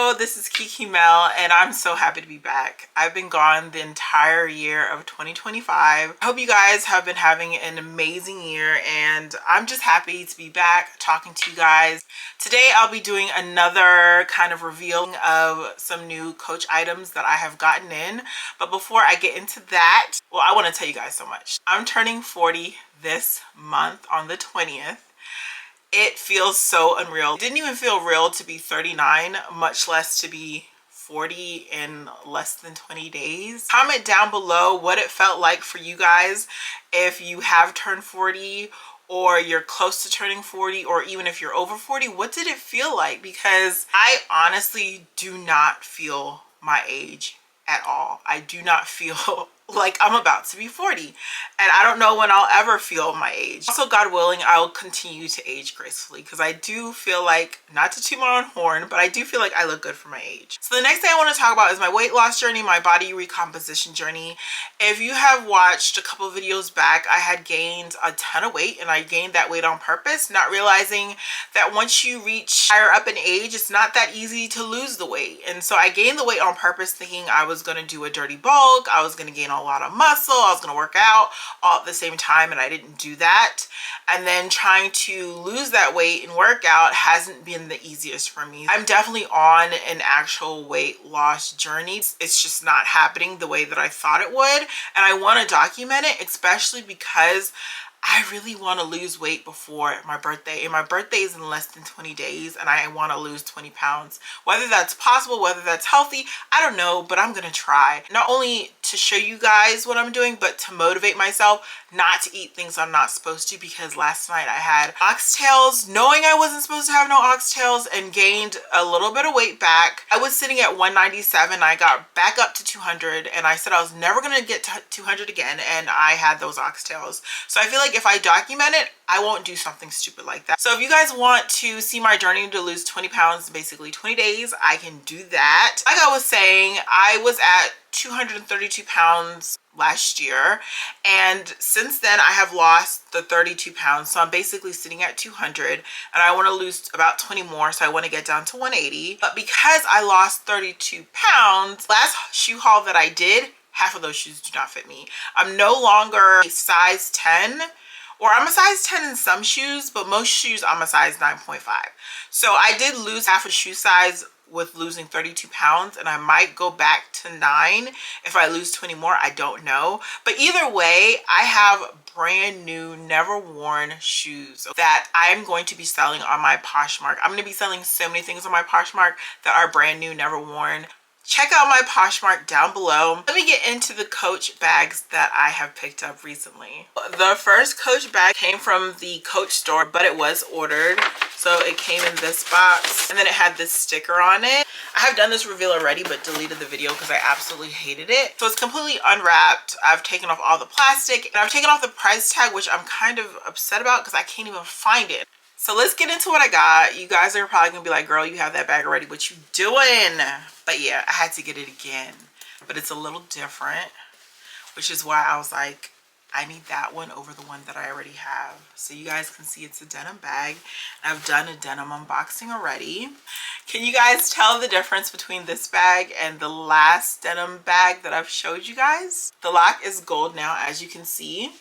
Hello, this is KekeMel and I'm so happy to be back. I've been gone the entire year of 2025. I hope you guys have been having an amazing year and I'm just happy to be back talking to you guys. Today I'll be doing another kind of reveal of some new Coach items that I have gotten in. But before I get into that, well, I want to tell you guys so much. I'm turning 40 this month on the 20th. It feels so unreal. It didn't even feel real to be 39, much less to be 40 in less than 20 days. Comment down below what it felt like for you guys if you have turned 40 or you're close to turning 40, or even if you're over 40. What did it feel like? Because I honestly do not feel my age at all. I do not feel like I'm about to be 40, and I don't know when I'll ever feel my age. Also, God willing, I'll continue to age gracefully because I do feel like, not to toot my own horn, but I do feel like I look good for my age. So the next thing I want to talk about is my weight loss journey, my body recomposition journey. If you have watched a couple of videos back, I had gained a ton of weight, and I gained that weight on purpose, not realizing that once you reach higher up in age, it's not that easy to lose the weight. And so I gained the weight on purpose thinking I was going to do a dirty bulk, I was going to gain a lot of muscle, I was going to work out all at the same time, and I didn't do that. And then trying to lose that weight and work out hasn't been the easiest for me. I'm definitely on an actual weight loss journey. It's just not happening the way that I thought it would, and I want to document it, especially because I really want to lose weight before my birthday, and my birthday is in less than 20 days, and I want to lose 20 pounds. Whether that's possible, whether that's healthy, I don't know, but I'm gonna try. Not only to show you guys what I'm doing, but to motivate myself not to eat things I'm not supposed to, because last night I had oxtails knowing I wasn't supposed to have no oxtails and gained a little bit of weight back. I was sitting at 197, I got back up to 200, and I said I was never gonna get to 200 again, and I had those oxtails. So I feel like if I document it, I won't do something stupid like that. So if you guys want to see my journey to lose 20 pounds in basically 20 days, I can do that. Like I was saying, I was at 232 pounds last year, and since then I have lost the 32 pounds, so I'm basically sitting at 200, and I want to lose about 20 more, so I want to get down to 180. But because I lost 32 pounds, last shoe haul that I did, half of those shoes do not fit me. I'm no longer a size 10, or I'm a size 10 in some shoes, but most shoes I'm a size 9.5. So I did lose half a shoe size with losing 32 pounds, and I might go back to 9 if I lose 20 more. I don't know, but either way, I have brand new, never worn shoes that I'm going to be selling on my Poshmark. I'm going to be selling so many things on my Poshmark that are brand new, never worn. Check out my Poshmark down below. Let me get into the Coach bags that I have picked up recently. The first Coach bag came from the Coach store, but it was ordered. So it came in this box, and then it had this sticker on it. I have done this reveal already, but deleted the video because I absolutely hated it. So it's completely unwrapped. I've taken off all the plastic, and I've taken off the price tag, which I'm kind of upset about because I can't even find it. So let's get into what I got. You guys are probably gonna be like, girl, you have that bag already, what you doing? But yeah, I had to get it again, but it's a little different, which is why I was like, I need that one over the one that I already have. So you guys can see it's a denim bag. I've done a denim unboxing already. Can you guys tell the difference between this bag and the last denim bag that I've showed you guys? The lock is gold now, as you can see.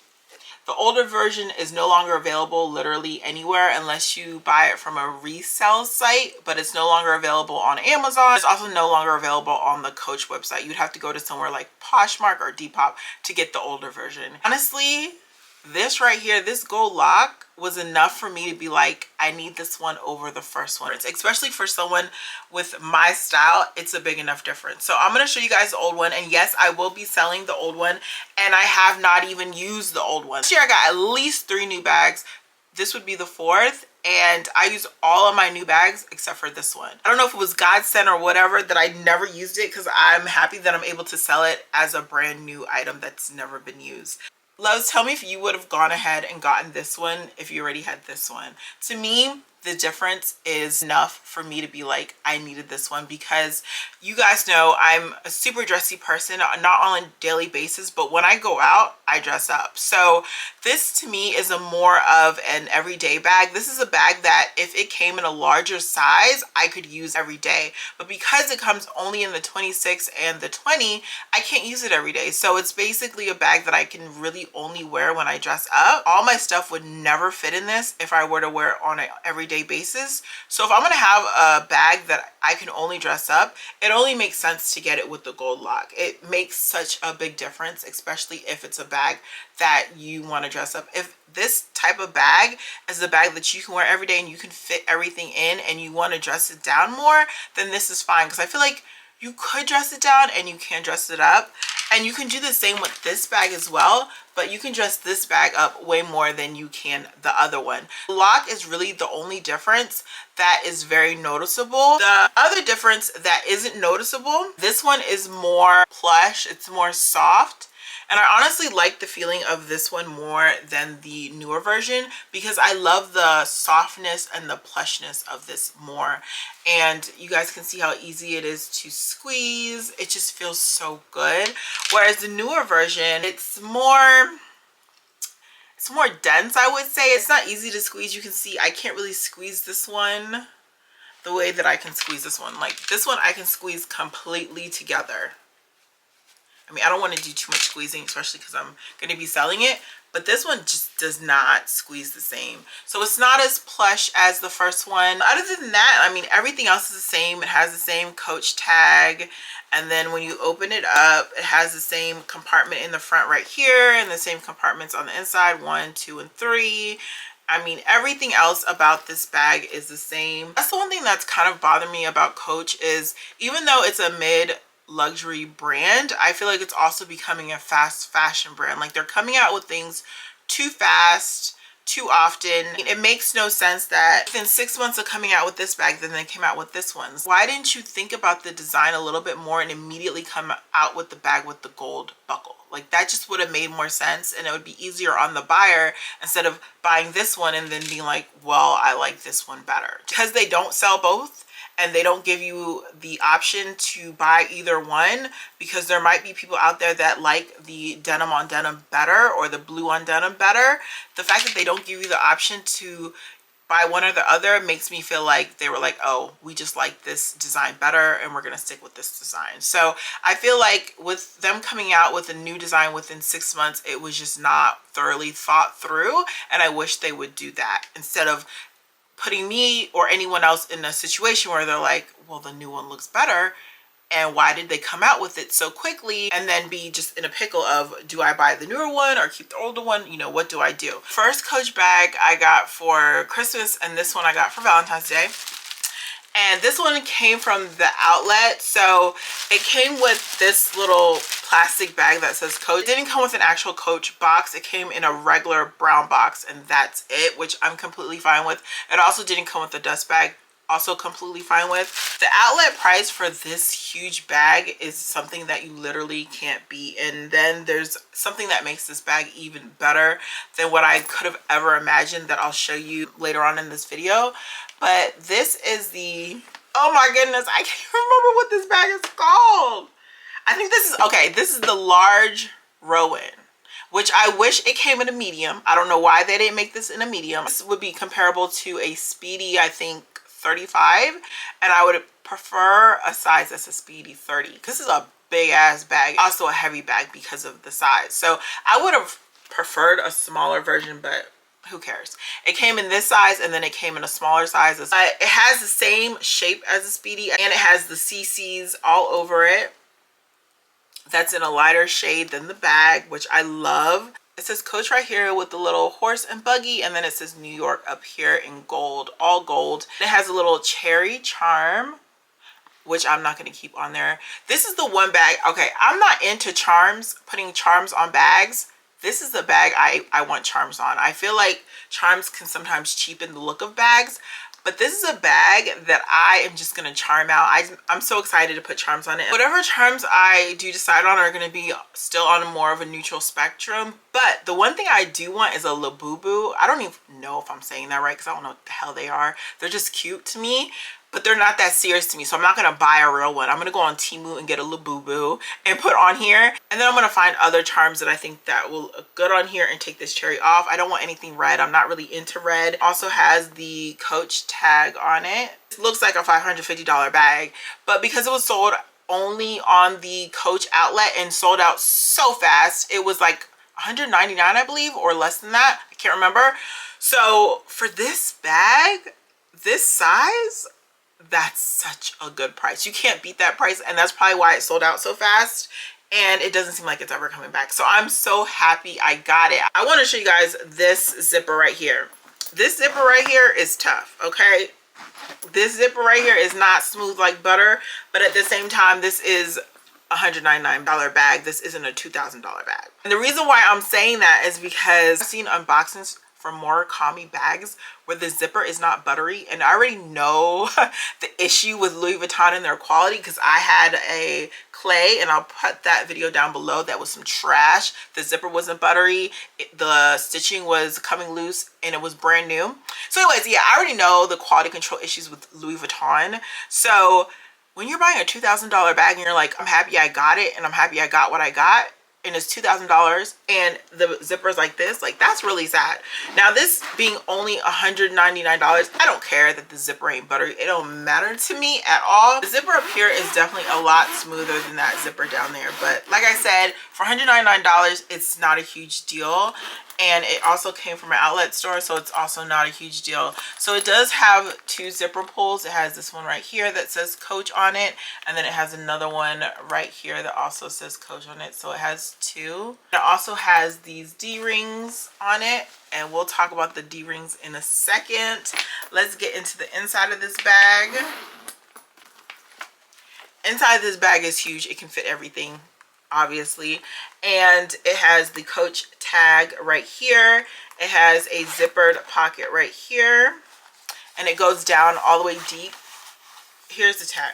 The older version is no longer available literally anywhere unless you buy it from a resale site, but it's no longer available on Amazon. It's also no longer available on the Coach website. You'd have to go to somewhere like Poshmark or Depop to get the older version. Honestly, this right here, this gold lock was enough for me to be like, I need this one over the first one. It's especially for someone with my style, it's a big enough difference. So I'm going to show you guys the old one, and yes, I will be selling the old one, and I have not even used the old one. This year I got at least 3 new bags. This would be the 4th, and I used all of my new bags except for this one. I don't know if it was God sent or whatever that I never used it, because I'm happy that I'm able to sell it as a brand new item that's never been used. Loves, tell me if you would have gone ahead and gotten this one if you already had this one. To me, the difference is enough for me to be like, I needed this one, because you guys know I'm a super dressy person, not on a daily basis, but when I go out, I dress up. So this to me is a more of an everyday bag. This is a bag that if it came in a larger size, I could use every day. But because it comes only in the 26 and the 20, I can't use it every day. So it's basically a bag that I can really only wear when I dress up. All my stuff would never fit in this if I were to wear it on an everyday basis. So if I'm gonna have a bag that I can only dress up, it only makes sense to get it with the gold lock. It makes such a big difference, especially if it's a bag that you want to dress up. If this type of bag is the bag that you can wear every day and you can fit everything in, and you want to dress it down more, then this is fine, because I feel like you could dress it down and you can dress it up. And you can do the same with this bag as well, but you can dress this bag up way more than you can the other one. The lock is really the only difference that is very noticeable. The other difference that isn't noticeable, this one is more plush, it's more soft. And I honestly like the feeling of this one more than the newer version, because I love the softness and the plushness of this more. And you guys can see how easy it is to squeeze. It just feels so good. Whereas the newer version, it's more dense, I would say. It's not easy to squeeze. You can see I can't really squeeze this one the way that I can squeeze this one. Like this one, I can squeeze completely together. I mean, I don't want to do too much squeezing, especially because I'm going to be selling it, but this one just does not squeeze the same. So it's not as plush as the first one. Other than that, I mean, everything else is the same. It has the same Coach tag. And then when you open it up, it has the same compartment in the front right here, and the same compartments on the inside, 1, 2, and 3. I mean, everything else about this bag is the same. That's the one thing that's kind of bothered me about Coach, is even though it's a mid luxury brand, I feel like it's also becoming a fast fashion brand. Like they're coming out with things too fast, too often. It makes no sense that within 6 months of coming out with this bag, then they came out with this one. Why didn't you think about the design a little bit more and immediately come out with the bag with the gold buckle? Like that just would have made more sense, and it would be easier on the buyer, instead of buying this one and then being like, well, I like this one better. Because they don't sell both, and they don't give you the option to buy either one, because there might be people out there that like the denim on denim better, or the blue on denim better. The fact that they don't give you the option to buy one or the other makes me feel like they were like, oh, we just like this design better and we're gonna stick with this design. So I feel like with them coming out with a new design within 6 months, it was just not thoroughly thought through, and I wish they would do that, instead of putting me or anyone else in a situation where they're like, well, the new one looks better, and why did they come out with it so quickly, and then be just in a pickle of, do I buy the newer one or keep the older one? You know, what do I do? First Coach bag I got for Christmas, and this one I got for Valentine's Day. And this one came from the outlet. So it came with this little plastic bag that says Coach. It didn't come with an actual Coach box. It came in a regular brown box, and that's it, which I'm completely fine with. It also didn't come with a dust bag. Also completely fine with. The outlet price for this huge bag is something that you literally can't beat. And then there's something that makes this bag even better than what I could have ever imagined, that I'll show you later on in this video. But this is the, oh my goodness, I can't remember what this bag is called. I think this is, okay, this is the large Rowan, which I wish it came in a medium. I don't know why they didn't make this in a medium. This would be comparable to a Speedy, I think 35, and I would prefer a size that's a Speedy 30, because this is a big ass bag, also a heavy bag because of the size. So I would have preferred a smaller version, but who cares? It came in this size, and then it came in a smaller size. It has the same shape as a Speedy, and it has the CCs all over it. That's in a lighter shade than the bag, which I love. It says Coach right here with the little horse and buggy, and then it says New York up here in gold, all gold. It has a little cherry charm, which I'm not going to keep on there. This is the one bag, okay, I'm not into charms, putting charms on bags. This is the bag I want charms on. I feel like charms can sometimes cheapen the look of bags, but this is a bag that I am just gonna charm out. I'm so excited to put charms on it. Whatever charms I do decide on are gonna be still on more of a neutral spectrum, but the one thing I do want is a Labubu. I don't even know if I'm saying that right because I don't know what the hell they are. They're just cute to me, but they're not that serious to me, so I'm not gonna buy a real one. I'm gonna go on Temu and get a Labubu and put on here, and then I'm gonna find other charms that I think that will look good on here and take this cherry off. I don't want anything red. I'm not really into red. Also has the Coach tag on it. It looks like a $550 bag, but because it was sold only on the Coach outlet and sold out so fast, it was like $199, I believe, or less than that. I can't remember. So for this bag, this size, that's such a good price. You can't beat that price, and that's probably why it sold out so fast, and it doesn't seem like it's ever coming back. So I'm so happy I got it. I want to show you guys this zipper right here. This zipper right here is tough, okay? This zipper right here is not smooth like butter, but at the same time, this is a $199 bag. This isn't a $2,000 bag. And the reason why I'm saying that is because I've seen unboxings for more Kami bags where the zipper is not buttery, and I already know the issue with Louis Vuitton and their quality because I had a clay, and I'll put that video down below, that was some trash. The zipper wasn't buttery, the stitching was coming loose, and it was brand new. So anyways, yeah, I already know the quality control issues with Louis Vuitton. So when you're buying a $2,000 bag and you're like, I'm happy I got it and I'm happy I got what I got, and it's $2,000 and the zipper's like this, like, that's really sad. Now this being only $199, I don't care that the zipper ain't buttery. It don't matter to me at all. The zipper up here is definitely a lot smoother than that zipper down there, but like I said, for $199 it's not a huge deal. And it also came from an outlet store, so it's also not a huge deal. So it does have two zipper pulls. It has this one right here that says Coach on it, and then it has another one right here that also says Coach on it. So it has two. It also has these D-rings on it, and we'll talk about the D-rings in a second. Let's get into the inside of this bag. Inside this bag is huge. It can fit everything, obviously, and it has the Coach tag right here. It has a zippered pocket right here, and it goes down all the way deep. Here's the tag.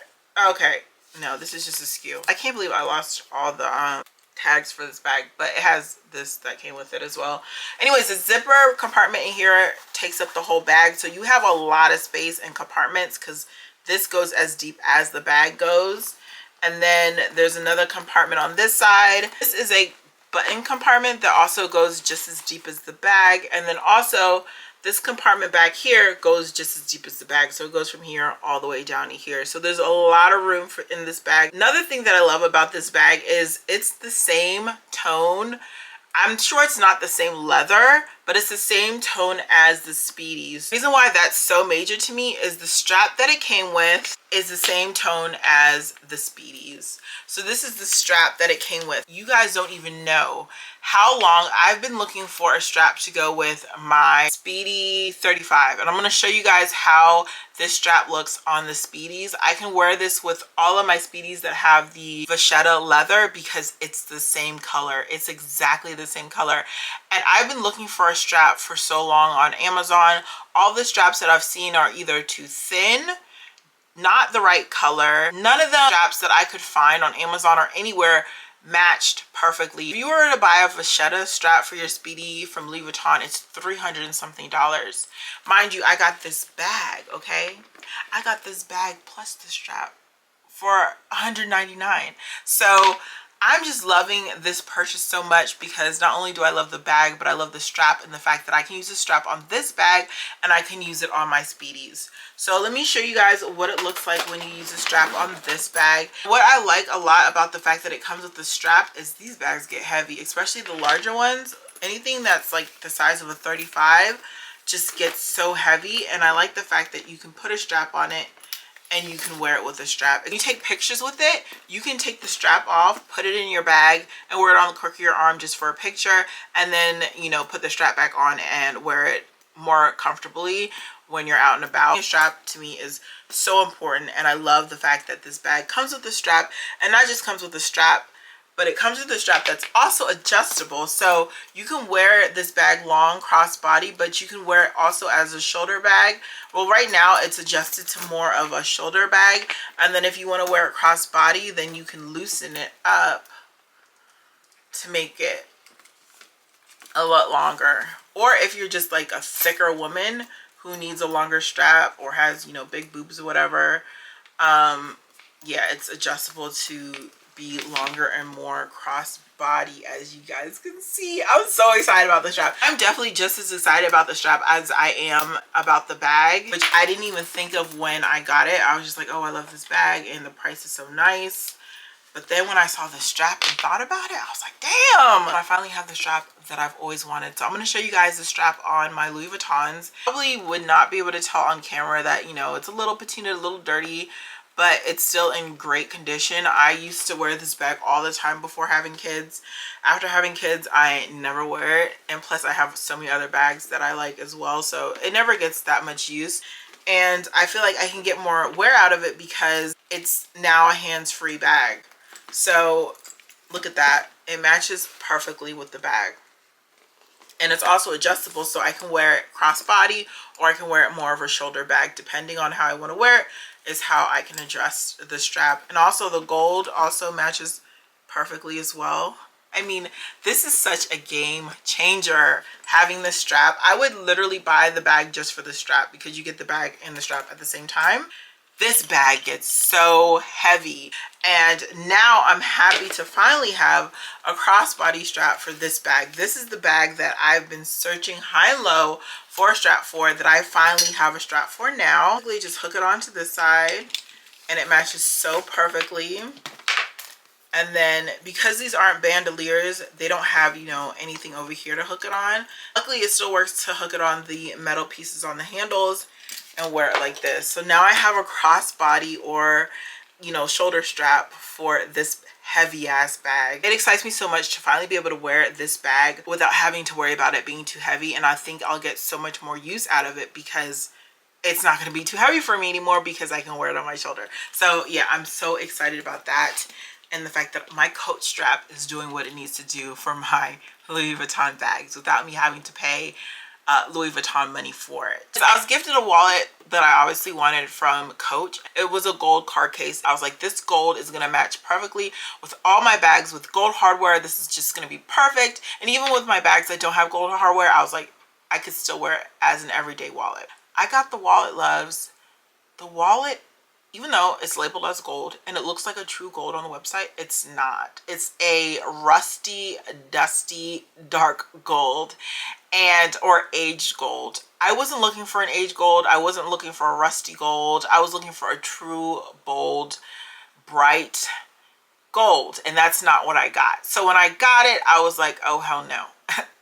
Okay, no, this is just a skew. I can't believe I lost all the tags for this bag, but it has this that came with it as well. Anyways, the zipper compartment in here takes up the whole bag, so you have a lot of space and compartments because this goes as deep as the bag goes. And then there's another compartment on this side. This is a button compartment that also goes just as deep as the bag. And then also this compartment back here goes just as deep as the bag. So it goes from here all the way down to here. So there's a lot of room in this bag. Another thing that I love about this bag is it's the same tone. I'm sure it's not the same leather, but it's the same tone as the Speedies. The reason why that's so major to me is the strap that it came with is the same tone as the Speedies. So this is the strap that it came with. You guys don't even know how long I've been looking for a strap to go with my Speedy 35. And I'm going to show you guys how this strap looks on the Speedies. I can wear this with all of my Speedies that have the vachetta leather because it's the same color. It's exactly the same color. And I've been looking for a strap for so long on Amazon. All the straps that I've seen are either too thin, not the right color. None of the straps that I could find on Amazon or anywhere matched perfectly. If you were to buy a vachetta strap for your Speedy from Louis Vuitton, it's $300 and something. Mind you, I got this bag, okay? I got this bag plus the strap for $199. So I'm just loving this purchase so much because not only do I love the bag, but I love the strap and the fact that I can use the strap on this bag and I can use it on my Speedies. So let me show you guys what it looks like when you use the strap on this bag. What I like a lot about the fact that it comes with the strap is these bags get heavy, especially the larger ones. Anything that's like the size of a 35 just gets so heavy, and I like the fact that you can put a strap on it and you can wear it with a strap. If you take pictures with it, you can take the strap off, put it in your bag, and wear it on the crook of your arm just for a picture, and then, you know, put the strap back on and wear it more comfortably when you're out and about. The strap to me is so important, and I love the fact that this bag comes with the strap, and not just comes with the strap, but it comes with a strap that's also adjustable. So you can wear this bag long crossbody, but you can wear it also as a shoulder bag. Well, right now it's adjusted to more of a shoulder bag. And then if you want to wear it crossbody, then you can loosen it up to make it a lot longer. Or if you're just like a thicker woman who needs a longer strap or has, you know, big boobs or whatever, yeah, it's adjustable to be longer and more crossbody, as you guys can see. I'm so excited about the strap. I'm definitely just as excited about the strap as I am about the bag, which I didn't even think of when I got it. I was just like, oh, I love this bag and the price is so nice. But then when I saw the strap and thought about it, I was like, damn! I finally have the strap that I've always wanted. So I'm going to show you guys the strap on my Louis Vuittons. Probably would not be able to tell on camera that, you know, it's a little patina, a little dirty, but it's still in great condition. I used to wear this bag all the time before having kids. After having kids, I never wear it. And plus I have so many other bags that I like as well. So it never gets that much use. And I feel like I can get more wear out of it because it's now a hands-free bag. So look at that. It matches perfectly with the bag. And it's also adjustable, so I can wear it crossbody or I can wear it more of a shoulder bag. Depending on how I want to wear it is how I can adjust the strap. And also the gold also matches perfectly as well. I mean, this is such a game changer having this strap. I would literally buy the bag just for the strap because you get the bag and the strap at the same time. This bag gets so heavy, and now I'm happy to finally have a crossbody strap for this bag. This is the bag that I've been searching high and low for a strap for, that I finally have a strap for now. Just hook it onto this side and it matches so perfectly. And then because these aren't bandoliers, they don't have, you know, anything over here to hook it on. Luckily it still works to hook it on the metal pieces on the handles and wear it like this. So now I have a crossbody or, you know, shoulder strap for this heavy ass bag. It excites me so much to finally be able to wear this bag without having to worry about it being too heavy. And I think I'll get so much more use out of it because it's not going to be too heavy for me anymore because I can wear it on my shoulder. So yeah, I'm so excited about that. And the fact that my Coach strap is doing what it needs to do for my Louis Vuitton bags without me having to pay Louis Vuitton money for it. So I was gifted a wallet that I obviously wanted from Coach. It was a gold card case. I was like, this gold is gonna match perfectly with all my bags with gold hardware. This is just gonna be perfect. And even with my bags that don't have gold hardware, I was like, I could still wear it as an everyday wallet. I got the wallet, loves. The wallet, even though it's labeled as gold and it looks like a true gold on the website, it's not. It's a rusty, dusty, dark gold or aged gold. I wasn't looking for an aged gold. I wasn't looking for a rusty gold. I was looking for a true, bold, bright gold, and that's not what I got. So when I got it, I was like, oh, hell no.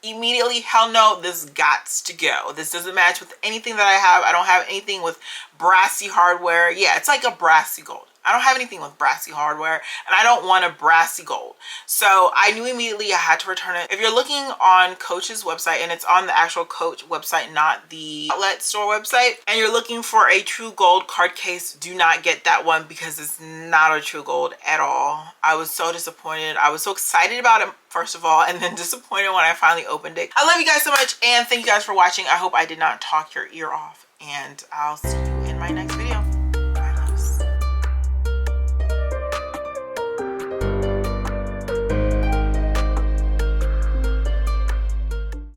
Immediately, hell no, this gots to go. This doesn't match with anything that I have. I don't have anything with brassy hardware. Yeah, it's like a brassy gold. I don't have anything with brassy hardware, and I don't want a brassy gold. So I knew immediately I had to return it. If you're looking on Coach's website, and it's on the actual Coach website, not the outlet store website, and you're looking for a true gold card case, do not get that one because it's not a true gold at all. I was so disappointed. I was so excited about it, first of all, and then disappointed when I finally opened it. I love you guys so much, and thank you guys for watching. I hope I did not talk your ear off, and I'll see you in my next video.